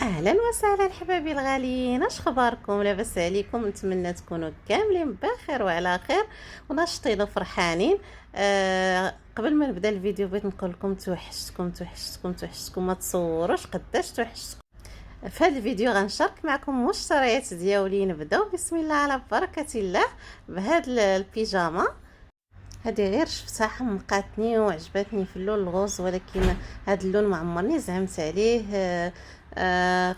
اهلا وسهلا حبايبي الغاليين، اش خباركم؟ لاباس عليكم؟ نتمنى تكونوا كاملين بخير وعلى خير وناشطين وفرحانين. قبل ما نبدا الفيديو بغيت نقول لكم توحشتكم، ما تصوروش قداش توحشتكم. في هذا الفيديو غنشارك معكم المشتريات ديالي. نبداو بسم الله على بركه الله بهاد البيجامه. هذه غير شفتها حمقاتني وعجبتني في اللون الغوز، ولكن هذا اللون ما عمرني زعمت عليه.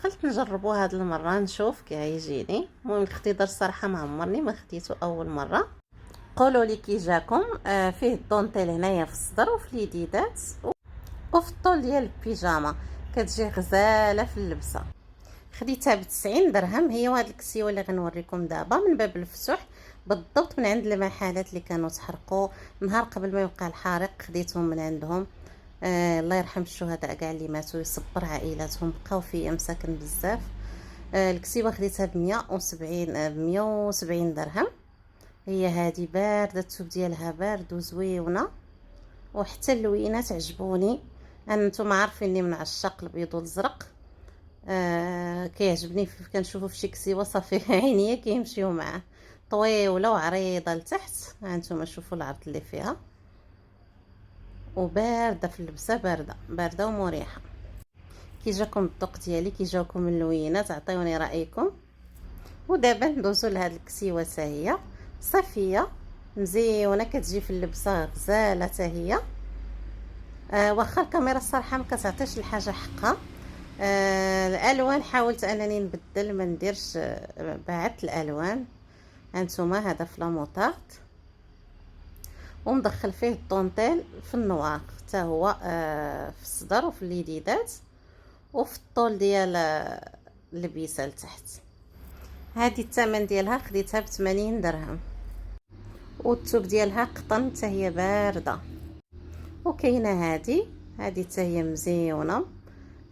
قلت نجربو هاد المره نشوف كي غيجيني. المهم الاختبار الصراحه ما عمرني ما خديته اول مره. قولوا لي كي جاكم. فيه الدونتيل هنايا في الصدر وفي اليديدات وفي الطول ديال البيجامه، كتجي غزاله في اللبسه. خديتها ب90 درهم هي، وهاد الكسيوه اللي غنوريكم دابا من باب الفتوح بالضبط من عند المحلات اللي كانوا تحرقوا نهار قبل ما يوقع الحريق. خديتهم من عندهم. الله يرحم الشهداء كاع اللي ماتوا، يصبر عائلاتهم، بقاو في مساكن بزاف. الكسيوه خديتها ب170 درهم. هي هذه بارده، الثوب ديالها بارد وزويونه، وحتى اللوينات عجبوني. انتم عارفيني من عشاق البيض والازرق. كيعجبني كنشوفو في شي كسيوه صافي عينيا كيمشيو معاه. طويله وعريضه لتحت، هانتوما شوفوا العرض اللي فيها، وبارده في اللبسه، بارده ومريحه. كي جاكم الذوق ديالي، كي جاكم اللوينات، عطيوني رايكم. ودابا ندوزو لهاد الكسيوه حتى هي صافيه مزيونه، كتجي في اللبسه غزاله حتى هي. واخا الكاميرا الصراحه ما كتعطيش الحاجه حقها. الالوان حاولت انني نبدل، ما نديرش. بعدت الالوان. هانتوما هذا في لاموطارد، ومدخل فيه الطونطيل في النواق حتى هو، في الصدر وفي اليديدات وفي الطول ديال اللبيسه لتحت. هذه الثمن ديالها خديتها ب80 درهم، والثوب ديالها قطن حتى هي بارده. وكاينه هذه حتى هي مزيونه،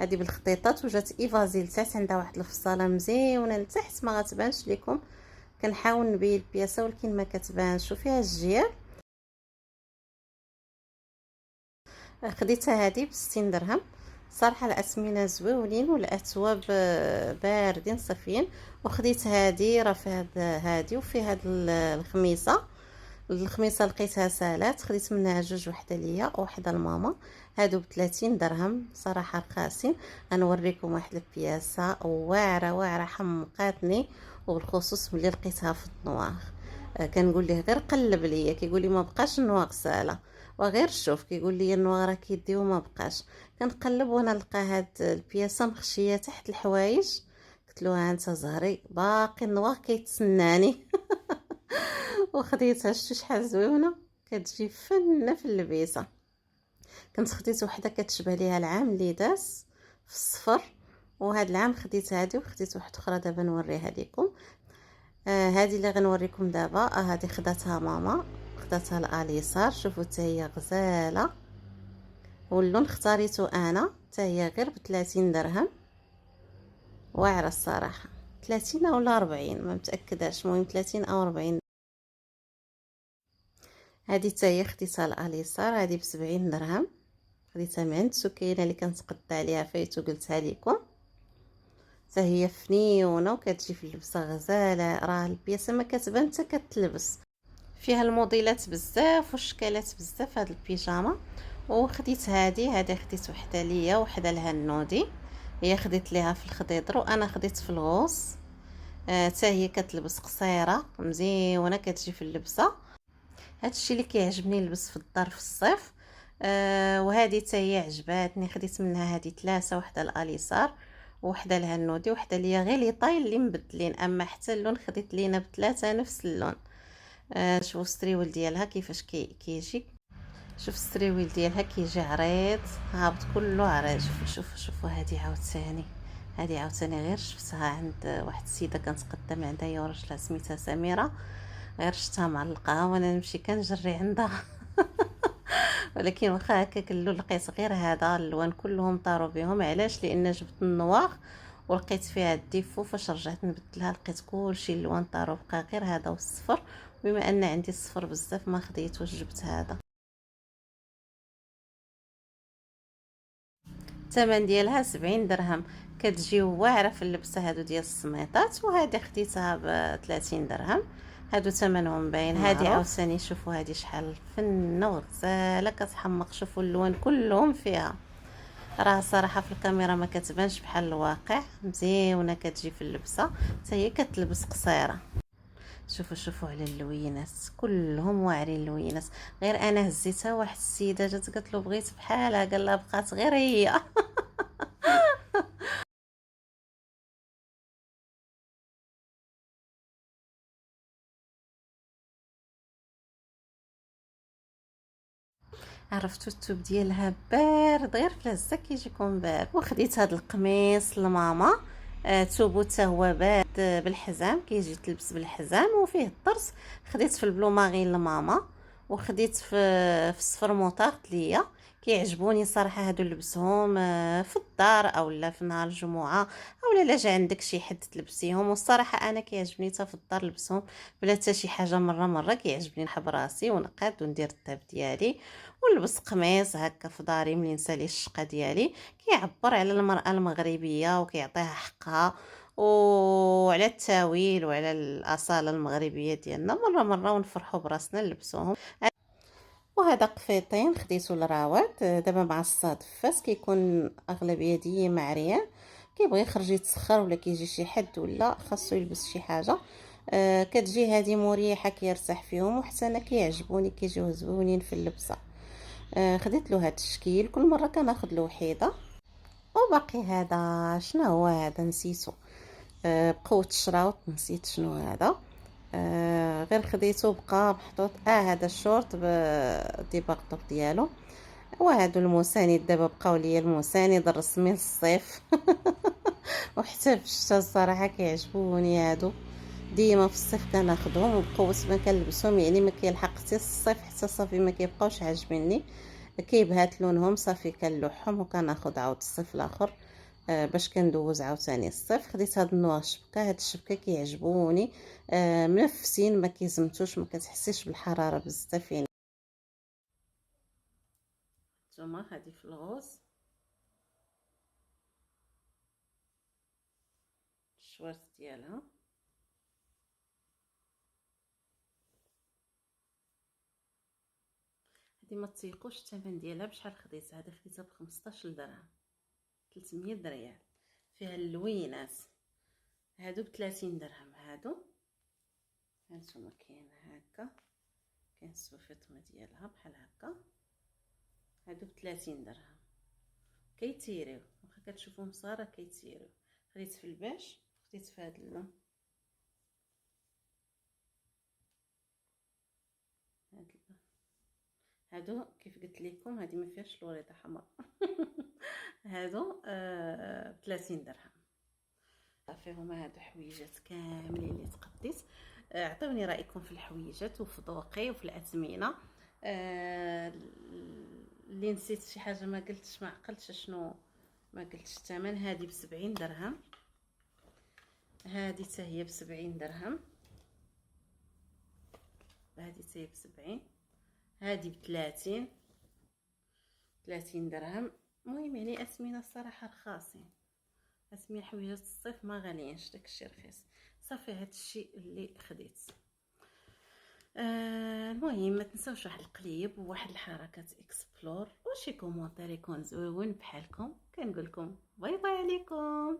هذه بالخطيطات وجات ايفازي لتحت، عندها واحد الفصاله مزيونه لتحت ما غتبانش لكم. كنحاول نبين البياسه ولكن ما كتبانش، وفيها الجيال. خديتها هذه ب60 درهم. صراحه الاسمنه زويونين والاثواب باردين صافيين. وخديت هذه راه في هذه وفي هذه الخميصه لقيتها سالات، خديت منها جوج، وحده ليا وحده لماما. هادو ب30 درهم، صراحه رخاصين. غنوريكم واحد البياسه واعره حمقاتني، وبالخصوص ملي لقيتها في النواغ. كنقول ليه غير قلب ليا، كيقول لي ما بقاش النواغ ساله، وغير شوف كيقول لي النواغ راه كيديو ما بقاش. كنقلب وانا نلقى هاد البياسه مخشيه تحت الحوايج. قلت له ها انت زهري، باقي النواغ كيتسناني. وخديتها، شتو شحال زويونه، كتجي فنه في اللبيسه. كنت خديت وحده كتشبه ليها العام اللي داز في الصفر، وهذا العام خديت هذه، وخديت واحده اخرى دابا نوريها لكم. هذه اللي غنوريكم دابا. هذه خداتها ماما، خداتها الاليسار، شوفوا حتى هي غزاله. واللون اختاريته انا حتى هي غير ب30 درهم. واعره الصراحه، 30 ولا 40 ما متاكداش، المهم 30 او 40. هذه حتى هي خديتها الاليسار، هذه ب70 درهم. خديتها من عند سكينه اللي كنتقطع عليها فايت وقلتها لكم. حتى هي فنيونه وكتجي في اللبسه غزاله، راه البياسه ما كتبان حتى كتلبس. فيها الموديلات بزاف والشكالات بزاف هاد البيجامه. وخديت هذه خديت وحده ليا وحده لهنودي. هي خديت ليها في الخضيضر وانا خديت في الغوص. حتى هي كتلبس قصيره مزيونه، كتجي في اللبسه. هادشي اللي كيعجبني نلبس في الدار في الصيف. وهذه حتى هي عجباتني، خديت منها هذه ثلاثه، وحده الاليسار وحده الهنودي وحده ليا غير لي طاي اللي مبدلين، اما حتى اللون خديت لينا بثلاثه نفس اللون. شوفوا الستريول ديالها كيفاش كيجي. شوف الستريول ديالها كيجي عريض هابط كله عريض. شوفوا هذه عاوتاني غير شفتها عند واحد السيده كانت قدام عندها هي ورجلها سميتها سميره. غير شفتها معلقه وانا نمشي كنجري عندها. ولكن واخا هكاك اللون لقيت غير هذا، اللوان كلهم طاروا بهم. علاش؟ لان جبت النواغ ولقيت فيها الديفو، فاش رجعت نبدلها لقيت كلشي اللوان طاروا، بقى غير هذا والصفر. بما ان عندي الصفر بزاف ما خديتوش، جبت هذا. الثمن ديالها 70 درهم. كتجي واعره في اللبسه. هادو ديال السميطات، وهذه خديتها ب 30 درهم. هادو ثمنهم باين. هادي عاوتاني شوفوا هادي شحال فنه وغزاله كتحمق. شوفوا اللون كلهم فيها. راه صراحه في الكاميرا ما كتبانش بحال الواقع. مزيونه كتجي في اللبسه، حتى هي كتلبس قصيره. شوفوا على اللوينات كلهم واعرين اللوينات. غير انا هزيتها، واحد السيده جات قالت له بغيت بحالها، قال لها بقات غير هي. عرفتوا الثوب ديالها بارد، غير في الهزه كيجيكم بارد. وخديت هذا القميص لماما. ثوبو حتى هو بارد بالحزام، كيجي تلبس بالحزام وفيه الطرس. خديت في البلو مارين لماما، وخديت في الصفر موطارد ليا. كيعجبوني صراحه هادو نلبسهم في الدار او لا في نهار الجمعه، او لا جا عندك شي حد تلبسيهم. والصراحه انا كيعجبني حتى في الدار نلبسهم بلا حتى شي حاجه. مره كيعجبني نحب راسي ونقاد وندير الطيب ديالي، ونلبس قميص هكا في داري ملي نسالي الشقه ديالي. كيعبر على المراه المغربيه وكيعطيها حقها، وعلى التاويل وعلى الاصاله المغربيه ديالنا. مره ونفرحوا براسنا نلبسوهم. وهذا قفيطين خديتو لراوات دابا مع الصاد فاس. كيكون اغلبيه ديما عريان، كيبغي يخرج يتسخر ولا كيجي شي حد ولا خاصو يلبس شي حاجه. كتجي هذه مريحه كيرتاح فيهم، وحتى انا كيعجبوني كيجيو زوينين في اللبسه. خديت له هذا الشكل. كل مره كناخذ له وحيده. وباقي هذا شنو هو هذا نسيتو. بقوة الشراوط نسيت شنو هذا. غير خديته بقى محطوط. هذا الشورت بديباغطوك ديالو. وهادو المساند دابا بقاو ليا المساند الرسمي للصيف. وحتى في الشتا الصراحه كيعجبوني هادو. ديما في الصيف كناخذهم، وبقوه ما كنلبسهم يعني ما كيلحق حتى الصيف حتى صافي ما كيبقاوش عاجبيني. كيبهات لونهم صافي كنلوحهم وكناخذ عاود الصيف الاخر. باش كندوز عاوتاني الصيف. خديت هاد النوع الشبكه. هاد الشبكه كيعجبوني. منفسين، ما كيزمتوش، ما كتحسيش بالحراره بزاف يعني. نتوما هادي في الغوز الشوارت ديالها. هادي ما تسيقوش الثمن ديالها بشحال خديتها. هادي خديتها ب 15 درهم، 300 ريال. فيها اللوينات. هادو ب 30 درهم. هادو هانتوما كاين هكا، كاين السوفيطمه ديالها بحال هكا. هادو ب 30 درهم. كيتيريو واخا كتشوفوهم صغار كيتيريو. خديت في الباش، خديت في هاد اللون. هاد اللون. هادو كيف قلت لكم هادي ما فيهاش الوريده حمراء. هادو 30 درهم. فيهم هادو حويجات كاملين اللي تقديت. عطيوني رايكم في الحويجات وفي ذوقي وفي الاثمنه. اللي نسيت شي حاجه ما قلتش، ما عقلتش شنو ما قلتش الثمن. هذه ب70 درهم. هذه حتى هي ب70 درهم. هذه حتى هي ب70. هذه ب30 درهم. المهم يعني اثمنه الصراحه رخاصين. اسمي حويجات الصيف ما غاليينش، داكشي رخيص. صافي هادشي اللي خديت. المهم ما تنساوش واحد القليب وواحد الحركات اكسبلور وشي كومونتير يكون زوين بحالكم. كنقول لكم باي باي عليكم.